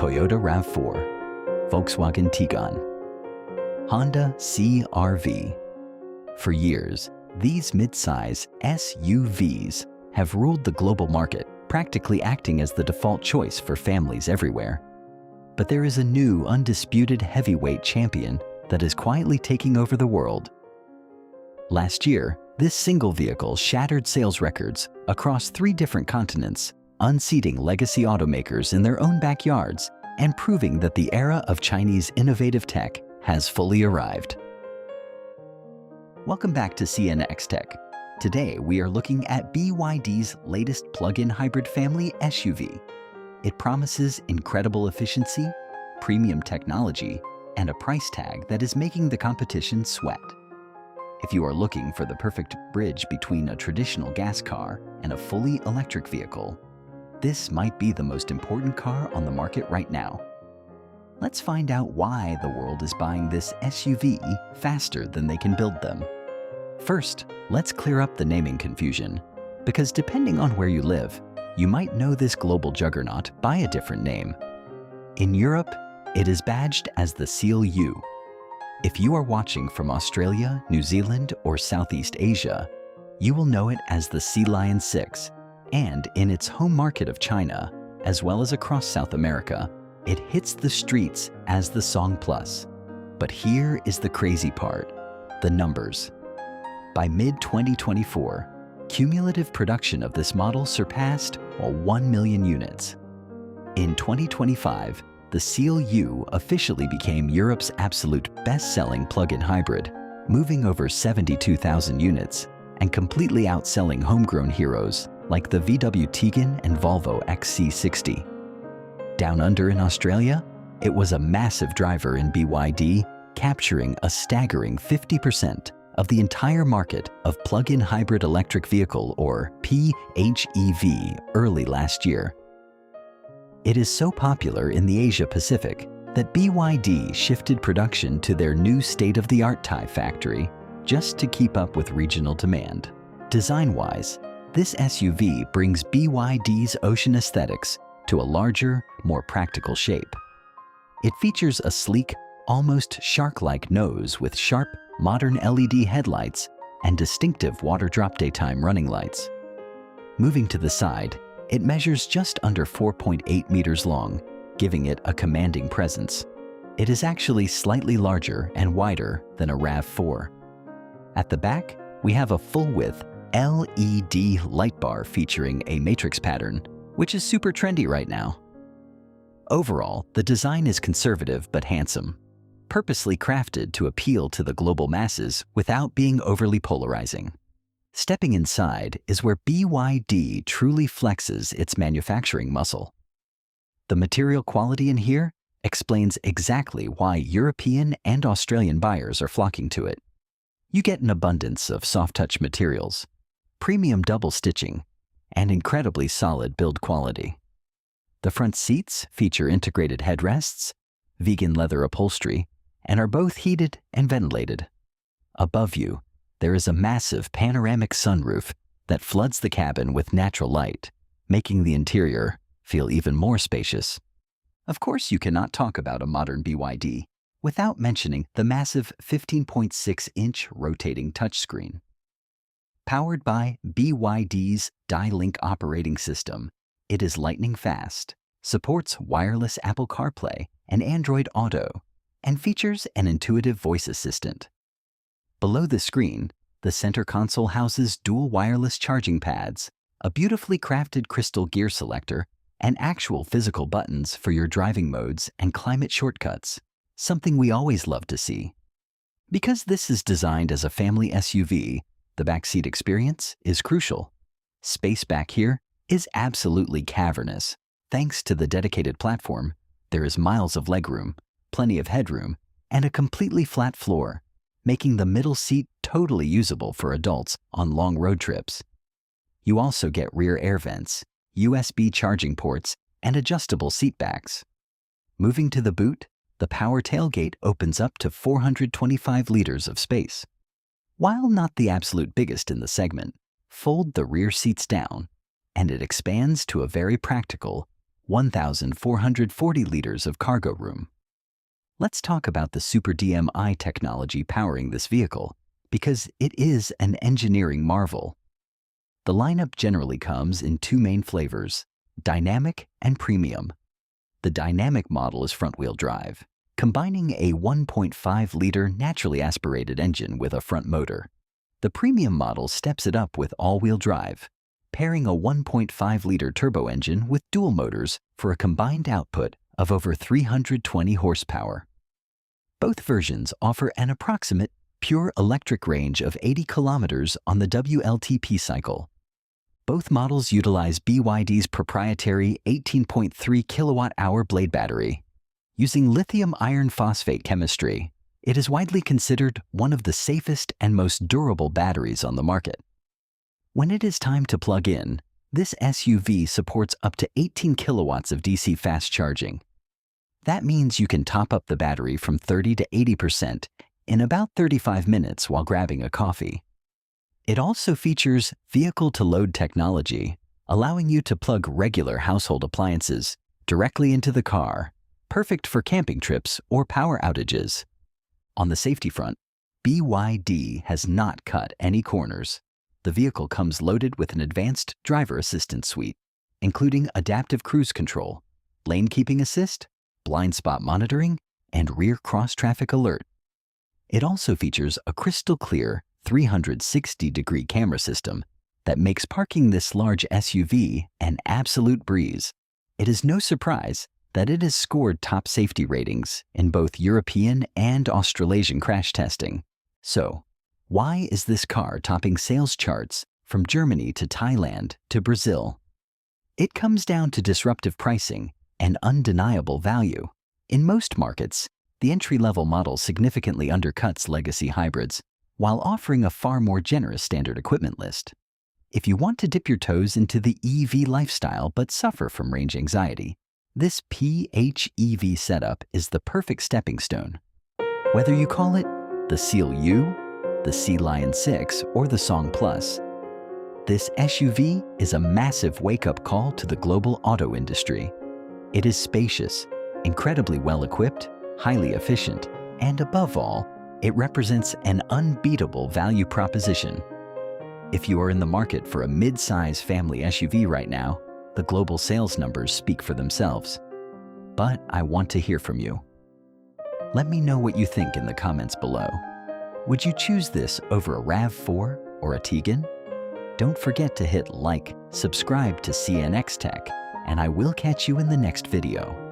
Toyota RAV4, Volkswagen Tiguan, Honda CR-V. For years, these mid-size SUVs have ruled the global market, practically acting as the default choice for families everywhere. But there is a new, undisputed heavyweight champion that is quietly taking over the world. Last year, this single vehicle shattered sales records across 3 different continents, unseating legacy automakers in their own backyards and proving that the era of Chinese innovative tech has fully arrived. Welcome back to CNX Tech. Today, we are looking at BYD's latest plug-in hybrid family SUV. It promises incredible efficiency, premium technology, and a price tag that is making the competition sweat. If you are looking for the perfect bridge between a traditional gas car and a fully electric vehicle, this might be the most important car on the market right now. Let's find out why the world is buying this SUV faster than they can build them. First, let's clear up the naming confusion, because depending on where you live, you might know this global juggernaut by a different name. In Europe, it is badged as the Seal U. If you are watching from Australia, New Zealand, or Southeast Asia, you will know it as the Sealion 6, and in its home market of China, as well as across South America, it hits the streets as the Song Plus. But here is the crazy part, the numbers. By mid-2024, cumulative production of this model surpassed 1 million units. In 2025, the Seal U officially became Europe's absolute best-selling plug-in hybrid, moving over 72,000 units and completely outselling homegrown heroes like the VW Tiguan and Volvo XC60. Down under in Australia, it was a massive driver in BYD, capturing a staggering 50% of the entire market of plug-in hybrid electric vehicle, or PHEV, early last year. It is so popular in the Asia Pacific that BYD shifted production to their new state-of-the-art Thai factory just to keep up with regional demand. Design-wise, this SUV brings BYD's ocean aesthetics to a larger, more practical shape. It features a sleek, almost shark-like nose with sharp, modern LED headlights and distinctive water drop daytime running lights. Moving to the side, it measures just under 4.8 meters long, giving it a commanding presence. It is actually slightly larger and wider than a RAV4. At the back, we have a full-width LED light bar featuring a matrix pattern, which is super trendy right now. Overall, the design is conservative but handsome, purposely crafted to appeal to the global masses without being overly polarizing. Stepping inside is where BYD truly flexes its manufacturing muscle. The material quality in here explains exactly why European and Australian buyers are flocking to it. You get an abundance of soft-touch materials, premium double stitching, and incredibly solid build quality. The front seats feature integrated headrests, vegan leather upholstery, and are both heated and ventilated. Above you, there is a massive panoramic sunroof that floods the cabin with natural light, making the interior feel even more spacious. Of course, you cannot talk about a modern BYD without mentioning the massive 15.6-inch rotating touchscreen. Powered by BYD's DiLink operating system, it is lightning fast, supports wireless Apple CarPlay and Android Auto, and features an intuitive voice assistant. Below the screen, the center console houses dual wireless charging pads, a beautifully crafted crystal gear selector, and actual physical buttons for your driving modes and climate shortcuts, something we always love to see. Because this is designed as a family SUV, the backseat experience is crucial. Space back here is absolutely cavernous. Thanks to the dedicated platform, there is miles of legroom, plenty of headroom, and a completely flat floor, making the middle seat totally usable for adults on long road trips. You also get rear air vents, USB charging ports, and adjustable seat backs. Moving to the boot, the power tailgate opens up to 425 liters of space. While not the absolute biggest in the segment, fold the rear seats down, and it expands to a very practical 1,440 liters of cargo room. Let's talk about the Super DMI technology powering this vehicle, because it is an engineering marvel. The lineup generally comes in two main flavors, Dynamic and Premium. The Dynamic model is front-wheel drive, combining a 1.5-liter naturally aspirated engine with a front motor. The Premium model steps it up with all-wheel drive, pairing a 1.5-liter turbo engine with dual motors for a combined output of over 320 horsepower. Both versions offer an approximate pure electric range of 80 kilometers on the WLTP cycle. Both models utilize BYD's proprietary 18.3 kilowatt-hour blade battery. Using lithium iron phosphate chemistry, it is widely considered one of the safest and most durable batteries on the market. When it is time to plug in, this SUV supports up to 18 kilowatts of DC fast charging. That means you can top up the battery from 30 to 80% in about 35 minutes while grabbing a coffee. It also features vehicle-to-load technology, allowing you to plug regular household appliances directly into the car, perfect for camping trips or power outages. On the safety front, BYD has not cut any corners. The vehicle comes loaded with an advanced driver assistance suite, including adaptive cruise control, lane keeping assist, blind spot monitoring, and rear cross-traffic alert. It also features a crystal-clear 360-degree camera system that makes parking this large SUV an absolute breeze. It is no surprise that it has scored top safety ratings in both European and Australasian crash testing. So, why is this car topping sales charts from Germany to Thailand to Brazil? It comes down to disruptive pricing and undeniable value. In most markets, the entry-level model significantly undercuts legacy hybrids, while offering a far more generous standard equipment list. If you want to dip your toes into the EV lifestyle but suffer from range anxiety, this PHEV setup is the perfect stepping stone. Whether you call it the Seal U, the Sealion 6, or the Song Plus, this SUV is a massive wake-up call to the global auto industry. It is spacious, incredibly well-equipped, highly efficient, and above all, it represents an unbeatable value proposition. If you are in the market for a mid-size family SUV right now, the global sales numbers speak for themselves. But I want to hear from you. Let me know what you think in the comments below. Would you choose this over a RAV4 or a Tiguan? Don't forget to hit like, subscribe to CNX Tech, and I will catch you in the next video.